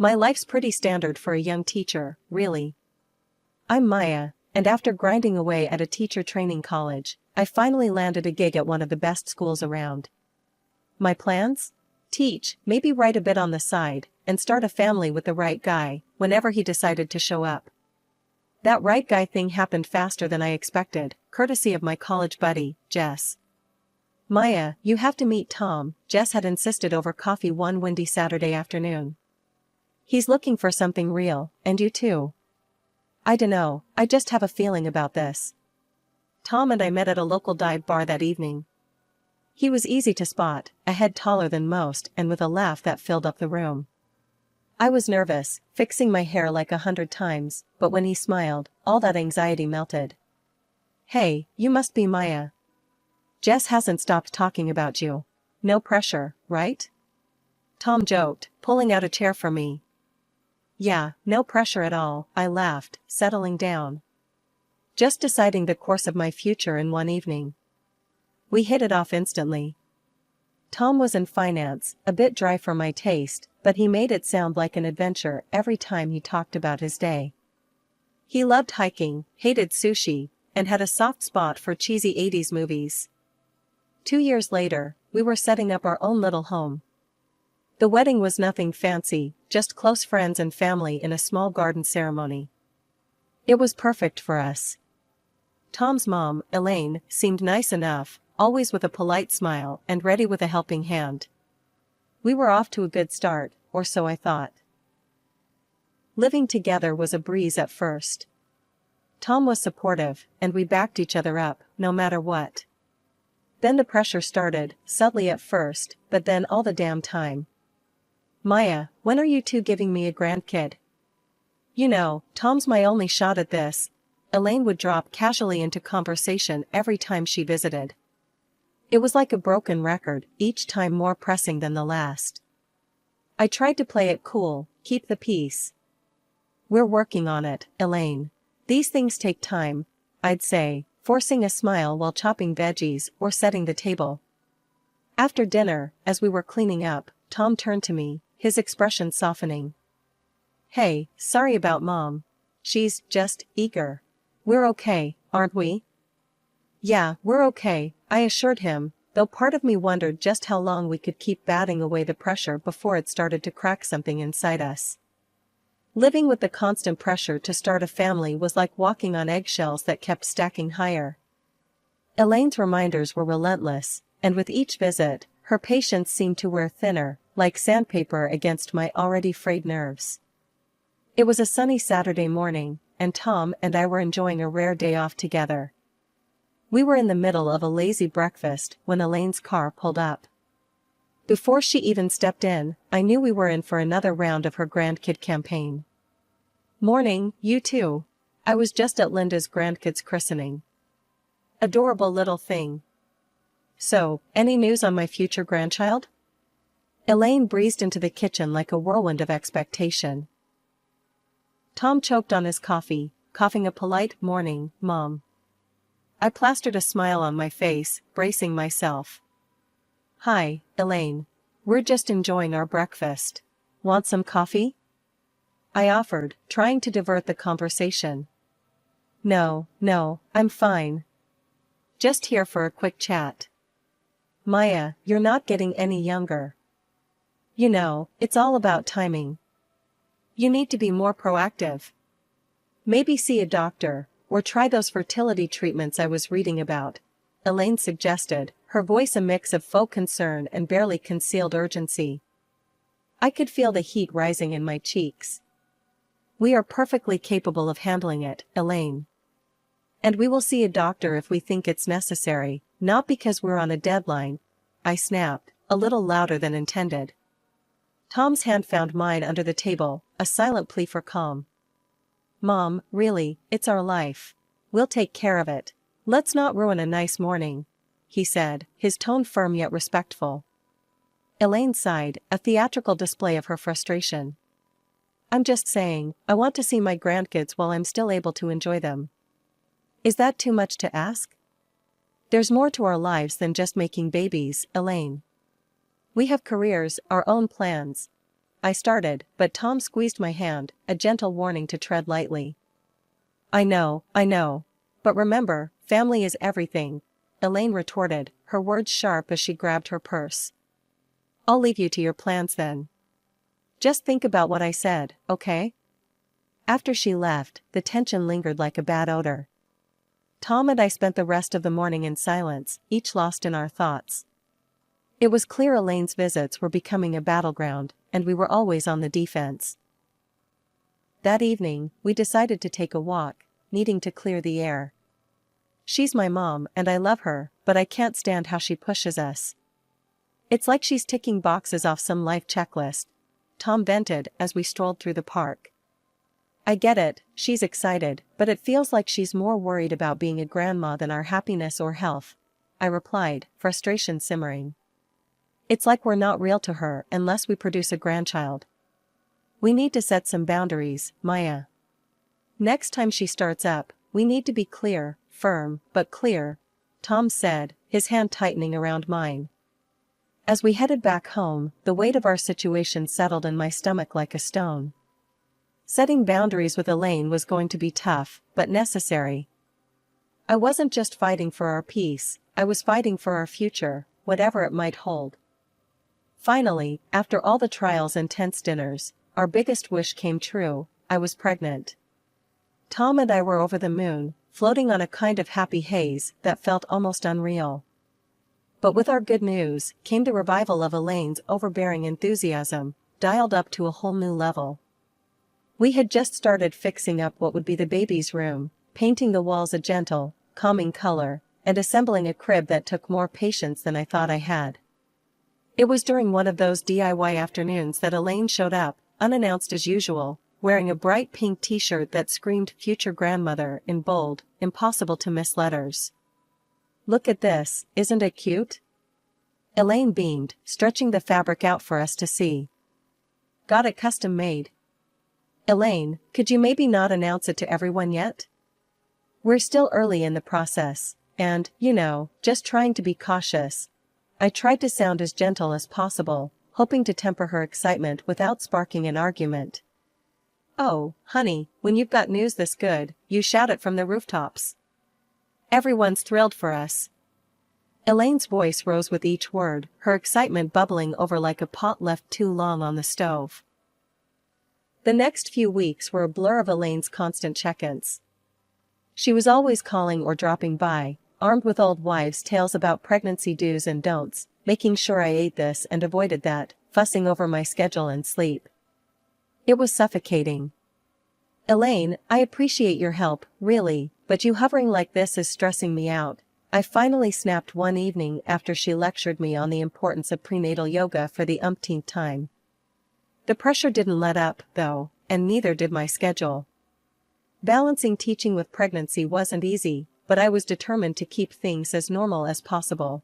My life's pretty standard for a young teacher, really. I'm Maya, and after grinding away at a teacher training college, I finally landed a gig at one of the best schools around. My plans? Teach, maybe write a bit on the side, and start a family with the right guy, whenever he decided to show up. That right guy thing happened faster than I expected, courtesy of my college buddy, Jess. Maya, you have to meet Tom, Jess had insisted over coffee one windy Saturday afternoon. He's looking for something real, and you too. I dunno, I just have a feeling about this. Tom and I met at a local dive bar that evening. He was easy to spot, a head taller than most and with a laugh that filled up the room. I was nervous, fixing my hair like 100 times, but when he smiled, all that anxiety melted. Hey, you must be Maya. Jess hasn't stopped talking about you. No pressure, right? Tom joked, pulling out a chair for me. Yeah, no pressure at all, I laughed, settling down. Just deciding the course of my future in one evening. We hit it off instantly. Tom was in finance, a bit dry for my taste, but he made it sound like an adventure every time he talked about his day. He loved hiking, hated sushi, and had a soft spot for cheesy 80s movies. 2 years later, we were setting up our own little home. The wedding was nothing fancy, just close friends and family in a small garden ceremony. It was perfect for us. Tom's mom, Elaine, seemed nice enough, always with a polite smile and ready with a helping hand. We were off to a good start, or so I thought. Living together was a breeze at first. Tom was supportive, and we backed each other up, no matter what. Then the pressure started, subtly at first, but then all the damn time. Maya, when are you two giving me a grandkid? You know, Tom's my only shot at this, Elaine would drop casually into conversation every time she visited. It was like a broken record, each time more pressing than the last. I tried to play it cool, keep the peace. We're working on it, Elaine. These things take time, I'd say, forcing a smile while chopping veggies or setting the table. After dinner, as we were cleaning up, Tom turned to me, his expression softening. Hey, sorry about Mom. She's just eager. We're okay, aren't we? Yeah, we're okay, I assured him, though part of me wondered just how long we could keep batting away the pressure before it started to crack something inside us. Living with the constant pressure to start a family was like walking on eggshells that kept stacking higher. Elaine's reminders were relentless, and with each visit, her patience seemed to wear thinner, like sandpaper against my already frayed nerves. It was a sunny Saturday morning, and Tom and I were enjoying a rare day off together. We were in the middle of a lazy breakfast when Elaine's car pulled up. Before she even stepped in, I knew we were in for another round of her grandkid campaign. Morning, you two. I was just at Linda's grandkid's christening. Adorable little thing. So, any news on my future grandchild? Elaine breezed into the kitchen like a whirlwind of expectation. Tom choked on his coffee, coughing a polite morning, Mom. I plastered a smile on my face, bracing myself. Hi, Elaine. We're just enjoying our breakfast. Want some coffee? I offered, trying to divert the conversation. No, I'm fine. Just here for a quick chat. Maya, you're not getting any younger. You know, it's all about timing. You need to be more proactive. Maybe see a doctor, or try those fertility treatments I was reading about, Elaine suggested, her voice a mix of faux concern and barely concealed urgency. I could feel the heat rising in my cheeks. We are perfectly capable of handling it, Elaine. And we will see a doctor if we think it's necessary, not because we're on a deadline, I snapped, a little louder than intended. Tom's hand found mine under the table, a silent plea for calm. Mom, really, it's our life. We'll take care of it. Let's not ruin a nice morning, he said, his tone firm yet respectful. Elaine sighed, a theatrical display of her frustration. I'm just saying, I want to see my grandkids while I'm still able to enjoy them. Is that too much to ask? There's more to our lives than just making babies, Elaine. We have careers, our own plans. I started, but Tom squeezed my hand, a gentle warning to tread lightly. I know. But remember, family is everything, Elaine retorted, her words sharp as she grabbed her purse. I'll leave you to your plans then. Just think about what I said, okay? After she left, the tension lingered like a bad odor. Tom and I spent the rest of the morning in silence, each lost in our thoughts. It was clear Elaine's visits were becoming a battleground, and we were always on the defense. That evening, we decided to take a walk, needing to clear the air. She's my mom and I love her, but I can't stand how she pushes us. It's like she's ticking boxes off some life checklist, Tom vented as we strolled through the park. I get it, she's excited, but it feels like she's more worried about being a grandma than our happiness or health, I replied, frustration simmering. It's like we're not real to her unless we produce a grandchild. We need to set some boundaries, Maya. Next time she starts up, we need to be clear, firm, but clear, Tom said, his hand tightening around mine. As we headed back home, the weight of our situation settled in my stomach like a stone. Setting boundaries with Elaine was going to be tough, but necessary. I wasn't just fighting for our peace, I was fighting for our future, whatever it might hold. Finally, after all the trials and tense dinners, our biggest wish came true, I was pregnant. Tom and I were over the moon, floating on a kind of happy haze that felt almost unreal. But with our good news, came the revival of Elaine's overbearing enthusiasm, dialed up to a whole new level. We had just started fixing up what would be the baby's room, painting the walls a gentle, calming color, and assembling a crib that took more patience than I thought I had. It was during one of those DIY afternoons that Elaine showed up, unannounced as usual, wearing a bright pink t-shirt that screamed future grandmother in bold, impossible-to-miss letters. Look at this, isn't it cute? Elaine beamed, stretching the fabric out for us to see. Got it custom made. Elaine, could you maybe not announce it to everyone yet? We're still early in the process, and, just trying to be cautious. I tried to sound as gentle as possible, hoping to temper her excitement without sparking an argument. Oh, honey, when you've got news this good, you shout it from the rooftops. Everyone's thrilled for us. Elaine's voice rose with each word, her excitement bubbling over like a pot left too long on the stove. The next few weeks were a blur of Elaine's constant check-ins. She was always calling or dropping by, armed with old wives' tales about pregnancy do's and don'ts, making sure I ate this and avoided that, fussing over my schedule and sleep. It was suffocating. Elaine, I appreciate your help, really, but you hovering like this is stressing me out, I finally snapped one evening after she lectured me on the importance of prenatal yoga for the umpteenth time. The pressure didn't let up, though, and neither did my schedule. Balancing teaching with pregnancy wasn't easy, but I was determined to keep things as normal as possible.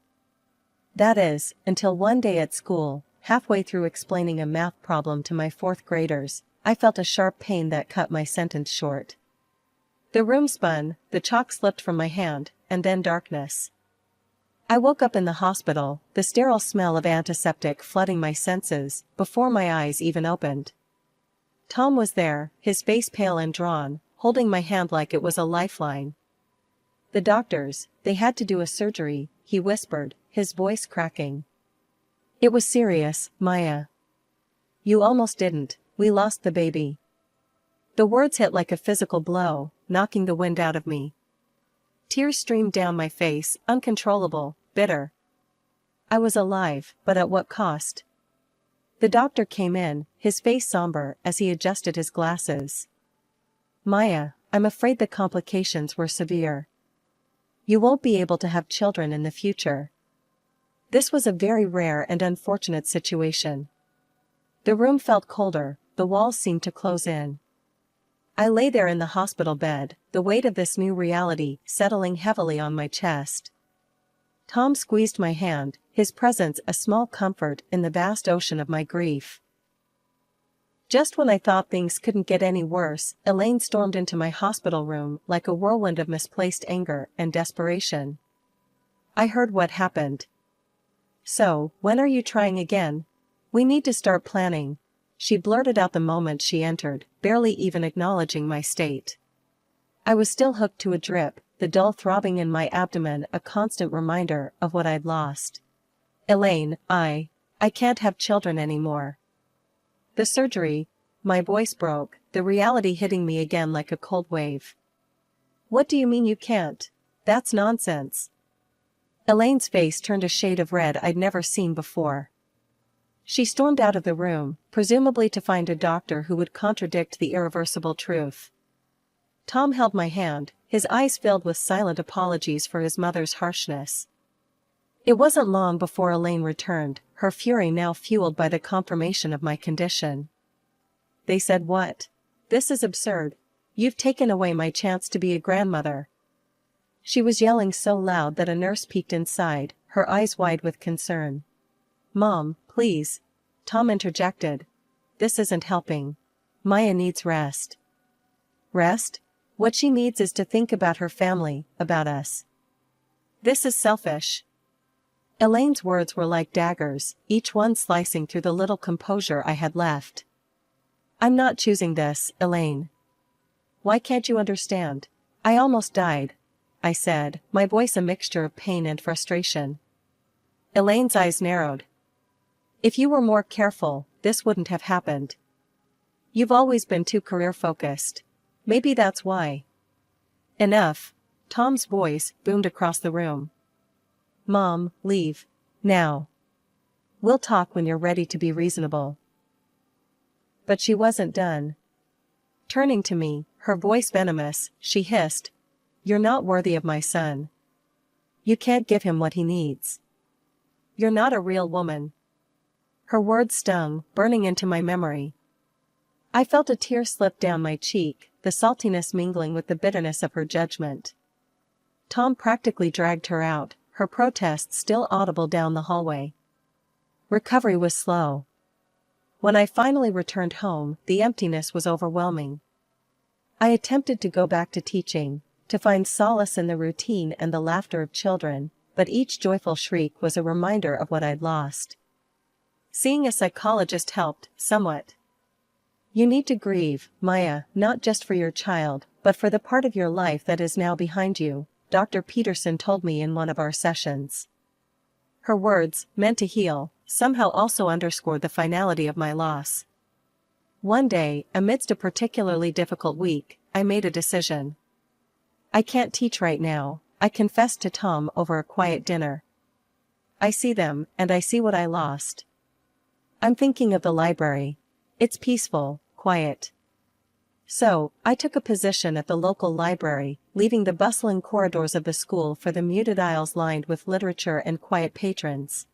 That is, until one day at school, halfway through explaining a math problem to my fourth graders, I felt a sharp pain that cut my sentence short. The room spun, the chalk slipped from my hand, and then darkness. I woke up in the hospital, the sterile smell of antiseptic flooding my senses, before my eyes even opened. Tom was there, his face pale and drawn, holding my hand like it was a lifeline. The doctors, they had to do a surgery, he whispered, his voice cracking. It was serious, Maya. You almost didn't, we lost the baby. The words hit like a physical blow, knocking the wind out of me. Tears streamed down my face, uncontrollable, bitter. I was alive, but at what cost? The doctor came in, his face somber as he adjusted his glasses. Maya, I'm afraid the complications were severe. You won't be able to have children in the future. This was a very rare and unfortunate situation. The room felt colder, the walls seemed to close in. I lay there in the hospital bed, the weight of this new reality settling heavily on my chest. Tom squeezed my hand, his presence a small comfort in the vast ocean of my grief. Just when I thought things couldn't get any worse, Elaine stormed into my hospital room like a whirlwind of misplaced anger and desperation. I heard what happened. So, when are you trying again? We need to start planning, she blurted out the moment she entered, barely even acknowledging my state. I was still hooked to a drip, the dull throbbing in my abdomen a constant reminder of what I'd lost. Elaine, I can't have children anymore. The surgery, my voice broke, the reality hitting me again like a cold wave. What do you mean you can't? That's nonsense. Elaine's face turned a shade of red I'd never seen before. She stormed out of the room, presumably to find a doctor who would contradict the irreversible truth. Tom held my hand, his eyes filled with silent apologies for his mother's harshness. It wasn't long before Elaine returned, her fury now fueled by the confirmation of my condition. They said what? This is absurd. You've taken away my chance to be a grandmother. She was yelling so loud that a nurse peeked inside, her eyes wide with concern. Mom, please. Tom interjected. This isn't helping. Maya needs rest. Rest? What she needs is to think about her family, about us. This is selfish. Elaine's words were like daggers, each one slicing through the little composure I had left. I'm not choosing this, Elaine. Why can't you understand? I almost died, I said, my voice a mixture of pain and frustration. Elaine's eyes narrowed. If you were more careful, this wouldn't have happened. You've always been too career-focused. Maybe that's why. Enough. Tom's voice boomed across the room. Mom, leave. Now. We'll talk when you're ready to be reasonable. But she wasn't done. Turning to me, her voice venomous, she hissed, You're not worthy of my son. You can't give him what he needs. You're not a real woman. Her words stung, burning into my memory. I felt a tear slip down my cheek, the saltiness mingling with the bitterness of her judgment. Tom practically dragged her out, her protests still audible down the hallway. Recovery was slow. When I finally returned home, the emptiness was overwhelming. I attempted to go back to teaching, to find solace in the routine and the laughter of children, but each joyful shriek was a reminder of what I'd lost. Seeing a psychologist helped, somewhat. You need to grieve, Maya, not just for your child, but for the part of your life that is now behind you, Dr. Peterson told me in one of our sessions. Her words, meant to heal, somehow also underscored the finality of my loss. One day, amidst a particularly difficult week, I made a decision. I can't teach right now, I confessed to Tom over a quiet dinner. I see them, and I see what I lost. I'm thinking of the library. It's peaceful, quiet. So, I took a position at the local library, leaving the bustling corridors of the school for the muted aisles lined with literature and quiet patrons.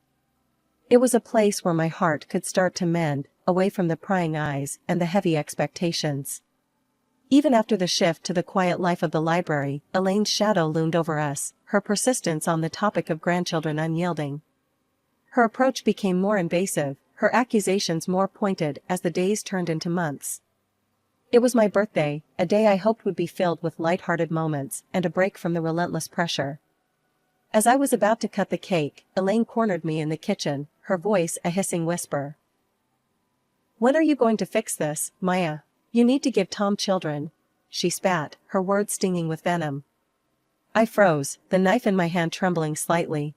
It was a place where my heart could start to mend, away from the prying eyes and the heavy expectations. Even after the shift to the quiet life of the library, Elaine's shadow loomed over us, her persistence on the topic of grandchildren unyielding. Her approach became more invasive, her accusations more pointed as the days turned into months. It was my birthday, a day I hoped would be filled with light-hearted moments and a break from the relentless pressure. As I was about to cut the cake, Elaine cornered me in the kitchen, her voice a hissing whisper. When are you going to fix this, Maya? You need to give Tom children. She spat, her words stinging with venom. I froze, the knife in my hand trembling slightly.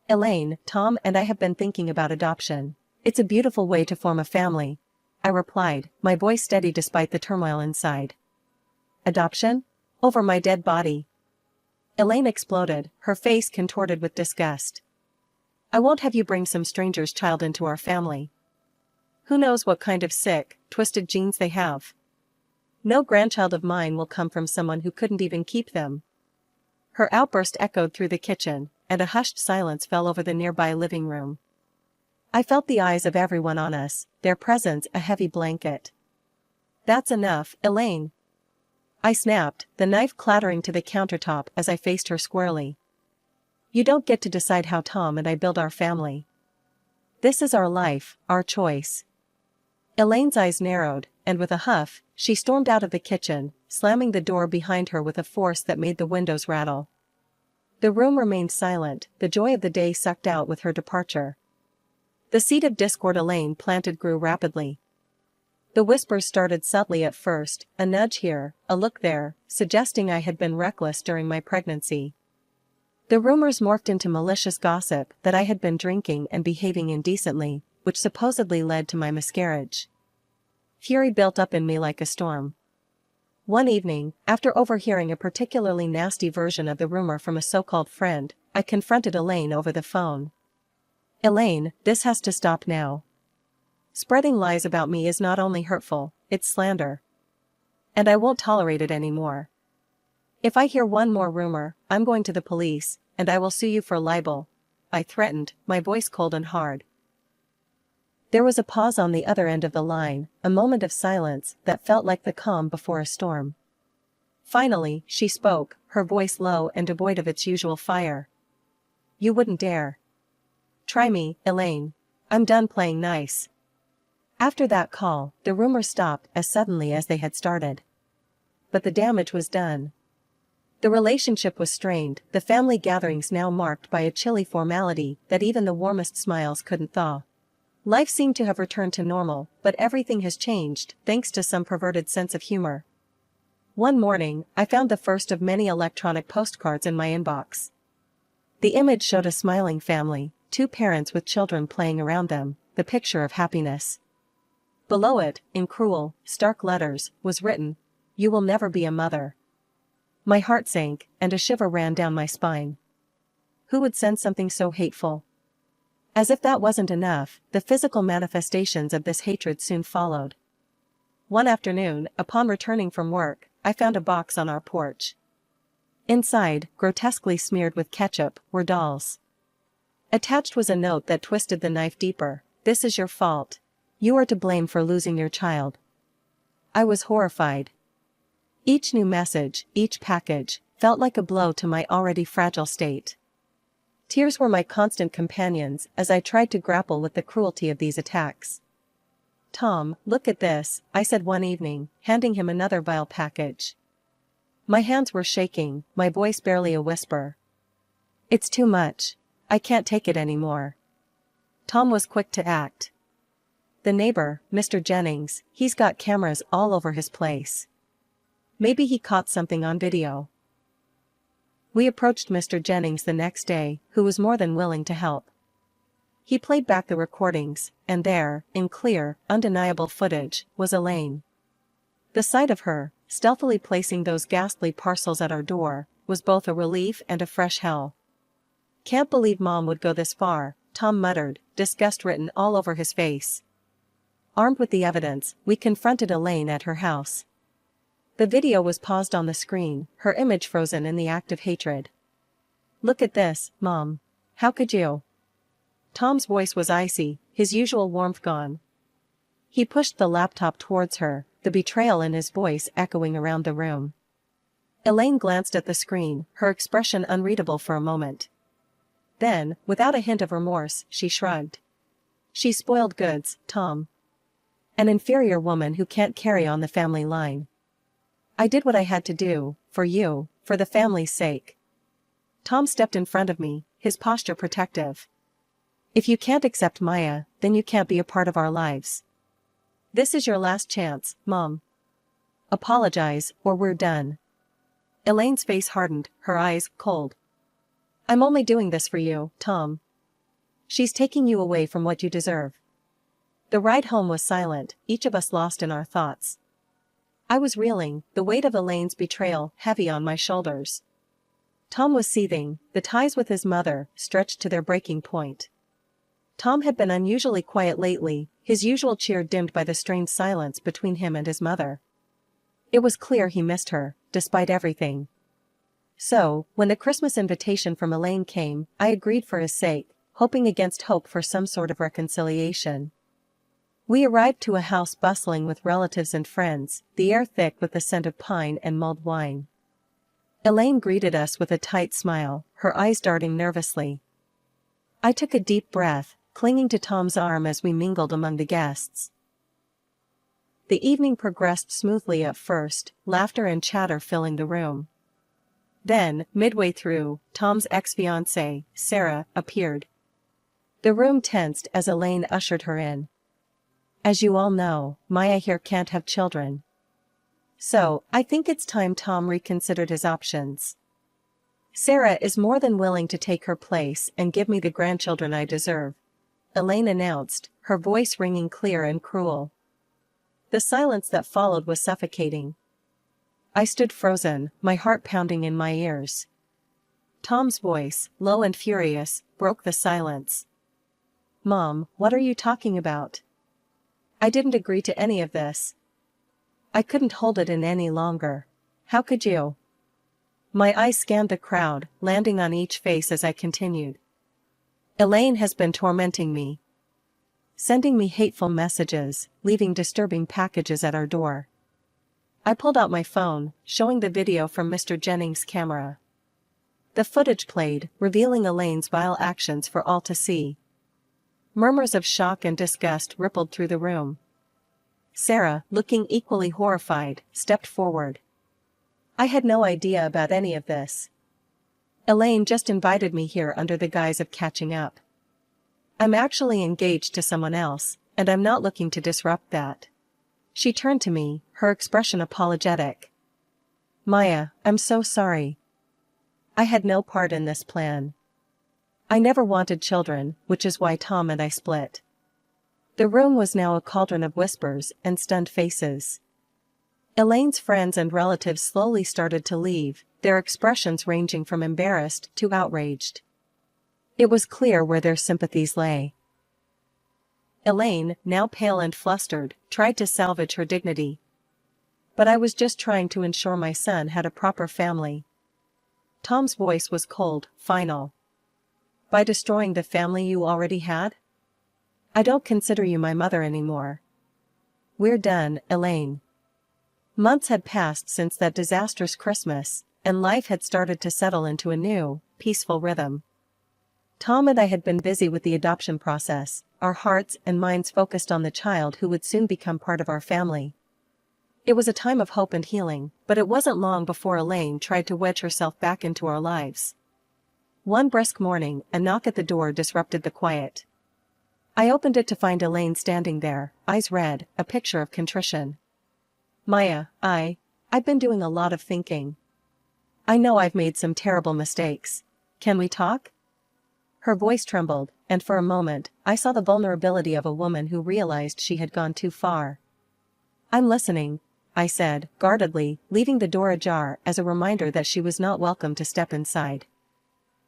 Elaine, Tom and I have been thinking about adoption. It's a beautiful way to form a family, I replied, my voice steady despite the turmoil inside. Adoption? Over my dead body. Elaine exploded, her face contorted with disgust. I won't have you bring some stranger's child into our family. Who knows what kind of sick, twisted genes they have. No grandchild of mine will come from someone who couldn't even keep them. Her outburst echoed through the kitchen, and a hushed silence fell over the nearby living room. I felt the eyes of everyone on us, their presence a heavy blanket. That's enough, Elaine. I snapped, the knife clattering to the countertop as I faced her squarely. You don't get to decide how Tom and I build our family. This is our life, our choice. Elaine's eyes narrowed, and with a huff, she stormed out of the kitchen, slamming the door behind her with a force that made the windows rattle. The room remained silent, the joy of the day sucked out with her departure. The seed of discord Elaine planted grew rapidly. The whispers started subtly at first, a nudge here, a look there, suggesting I had been reckless during my pregnancy. The rumors morphed into malicious gossip that I had been drinking and behaving indecently, which supposedly led to my miscarriage. Fury built up in me like a storm. One evening, after overhearing a particularly nasty version of the rumor from a so-called friend, I confronted Elaine over the phone. "Elaine, this has to stop now. Spreading lies about me is not only hurtful, it's slander. And I won't tolerate it anymore. If I hear one more rumor, I'm going to the police, and I will sue you for libel," I threatened, my voice cold and hard. There was a pause on the other end of the line, a moment of silence that felt like the calm before a storm. Finally, she spoke, her voice low and devoid of its usual fire. "You wouldn't dare. Try me, Elaine. I'm done playing nice." After that call, the rumors stopped as suddenly as they had started. But the damage was done. The relationship was strained, the family gatherings now marked by a chilly formality that even the warmest smiles couldn't thaw. Life seemed to have returned to normal, but everything has changed, thanks to some perverted sense of humor. One morning, I found the first of many electronic postcards in my inbox. The image showed a smiling family, two parents with children playing around them, the picture of happiness. Below it, in cruel, stark letters, was written, "You will never be a mother." My heart sank, and a shiver ran down my spine. Who would send something so hateful? As if that wasn't enough, the physical manifestations of this hatred soon followed. One afternoon, upon returning from work, I found a box on our porch. Inside, grotesquely smeared with ketchup, were dolls. Attached was a note that twisted the knife deeper. "This is your fault. You are to blame for losing your child." I was horrified. Each new message, each package, felt like a blow to my already fragile state. Tears were my constant companions as I tried to grapple with the cruelty of these attacks. "Tom, look at this," I said one evening, handing him another vile package. My hands were shaking, my voice barely a whisper. "It's too much. I can't take it anymore." Tom was quick to act. "The neighbor, Mr. Jennings, he's got cameras all over his place. Maybe he caught something on video." We approached Mr. Jennings the next day, who was more than willing to help. He played back the recordings, and there, in clear, undeniable footage, was Elaine. The sight of her, stealthily placing those ghastly parcels at our door, was both a relief and a fresh hell. "Can't believe Mom would go this far," Tom muttered, disgust written all over his face. Armed with the evidence, we confronted Elaine at her house. The video was paused on the screen, her image frozen in the act of hatred. "Look at this, Mom. How could you?" Tom's voice was icy, his usual warmth gone. He pushed the laptop towards her, the betrayal in his voice echoing around the room. Elaine glanced at the screen, her expression unreadable for a moment. Then, without a hint of remorse, she shrugged. "She's spoiled goods, Tom. An inferior woman who can't carry on the family line. I did what I had to do, for you, for the family's sake." Tom stepped in front of me, his posture protective. "If you can't accept Maya, then you can't be a part of our lives. This is your last chance, Mom. Apologize, or we're done." Elaine's face hardened, her eyes cold. "I'm only doing this for you, Tom. She's taking you away from what you deserve." The ride home was silent, each of us lost in our thoughts. I was reeling, the weight of Elaine's betrayal heavy on my shoulders. Tom was seething, the ties with his mother stretched to their breaking point. Tom had been unusually quiet lately, his usual cheer dimmed by the strained silence between him and his mother. It was clear he missed her, despite everything. So, when the Christmas invitation from Elaine came, I agreed for his sake, hoping against hope for some sort of reconciliation. We arrived to a house bustling with relatives and friends, the air thick with the scent of pine and mulled wine. Elaine greeted us with a tight smile, her eyes darting nervously. I took a deep breath, clinging to Tom's arm as we mingled among the guests. The evening progressed smoothly at first, laughter and chatter filling the room. Then, midway through, Tom's ex-fiancée, Sarah, appeared. The room tensed as Elaine ushered her in. As you all know, Maya here can't have children. So, I think it's time Tom reconsidered his options. Sarah is more than willing to take her place and give me the grandchildren I deserve, Elaine announced, her voice ringing clear and cruel. The silence that followed was suffocating. I stood frozen, my heart pounding in my ears. Tom's voice, low and furious, broke the silence. Mom, what are you talking about? I didn't agree to any of this. I couldn't hold it in any longer. How could you? My eyes scanned the crowd, landing on each face as I continued. Elaine has been tormenting me. Sending me hateful messages, leaving disturbing packages at our door. I pulled out my phone, showing the video from Mr. Jennings' camera. The footage played, revealing Elaine's vile actions for all to see. Murmurs of shock and disgust rippled through the room. Sarah, looking equally horrified, stepped forward. I had no idea about any of this. Elaine just invited me here under the guise of catching up. I'm actually engaged to someone else, and I'm not looking to disrupt that. She turned to me, her expression apologetic. Maya, I'm so sorry. I had no part in this plan. I never wanted children, which is why Tom and I split. The room was now a cauldron of whispers and stunned faces. Elaine's friends and relatives slowly started to leave, their expressions ranging from embarrassed to outraged. It was clear where their sympathies lay. Elaine, now pale and flustered, tried to salvage her dignity. But I was just trying to ensure my son had a proper family. Tom's voice was cold, final. By destroying the family you already had? I don't consider you my mother anymore. We're done, Elaine. Months had passed since that disastrous Christmas, and life had started to settle into a new, peaceful rhythm. Tom and I had been busy with the adoption process, our hearts and minds focused on the child who would soon become part of our family. It was a time of hope and healing, but it wasn't long before Elaine tried to wedge herself back into our lives. One brisk morning, a knock at the door disrupted the quiet. I opened it to find Elaine standing there, eyes red, a picture of contrition. Maya, I've been doing a lot of thinking. I know I've made some terrible mistakes. Can we talk? Her voice trembled, and for a moment, I saw the vulnerability of a woman who realized she had gone too far. I'm listening, I said, guardedly, leaving the door ajar as a reminder that she was not welcome to step inside.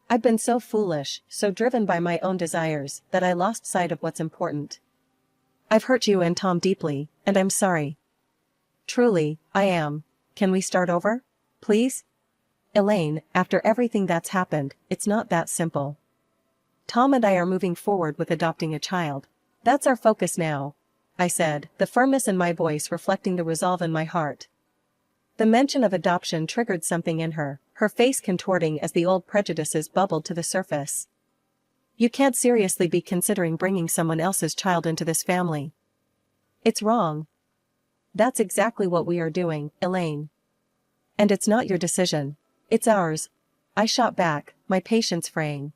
I've been so foolish, so driven by my own desires, that I lost sight of what's important. I've hurt you and Tom deeply, and I'm sorry. Truly, I am. Can we start over? Please? Elaine, after everything that's happened, it's not that simple. Tom and I are moving forward with adopting a child. That's our focus now, I said, the firmness in my voice reflecting the resolve in my heart. The mention of adoption triggered something in her, her face contorting as the old prejudices bubbled to the surface. You can't seriously be considering bringing someone else's child into this family. It's wrong. That's exactly what we are doing, Elaine. And it's not your decision. It's ours. I shot back, my patience fraying.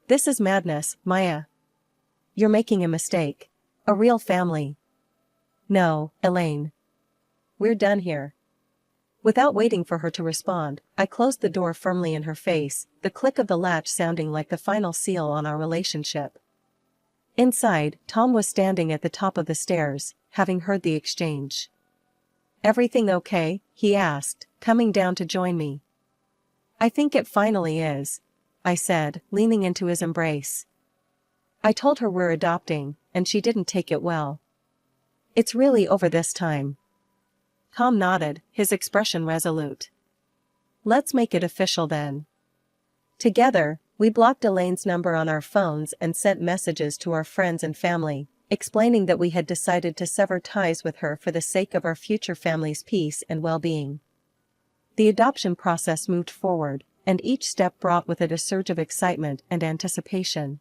This is madness, Maya. You're making a mistake. A real family. No, Elaine. We're done here. Without waiting for her to respond, I closed the door firmly in her face, the click of the latch sounding like the final seal on our relationship. Inside, Tom was standing at the top of the stairs, having heard the exchange. Everything okay? He asked, coming down to join me. I think it finally is, I said, leaning into his embrace. I told her we're adopting, and she didn't take it well. It's really over this time. Tom nodded, his expression resolute. Let's make it official then. Together, we blocked Elaine's number on our phones and sent messages to our friends and family, explaining that we had decided to sever ties with her for the sake of our future family's peace and well-being. The adoption process moved forward, and each step brought with it a surge of excitement and anticipation.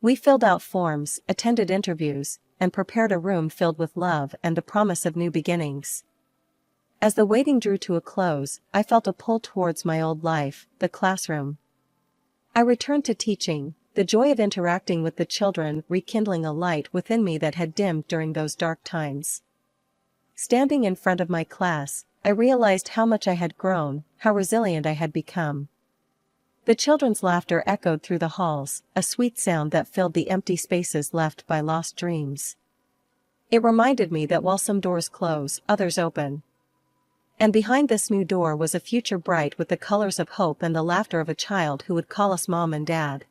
We filled out forms, attended interviews, and prepared a room filled with love and the promise of new beginnings. As the waiting drew to a close, I felt a pull towards my old life, the classroom. I returned to teaching, the joy of interacting with the children rekindling a light within me that had dimmed during those dark times. Standing in front of my class, I realized how much I had grown, how resilient I had become. The children's laughter echoed through the halls, a sweet sound that filled the empty spaces left by lost dreams. It reminded me that while some doors close, others open. And behind this new door was a future bright with the colors of hope and the laughter of a child who would call us mom and dad.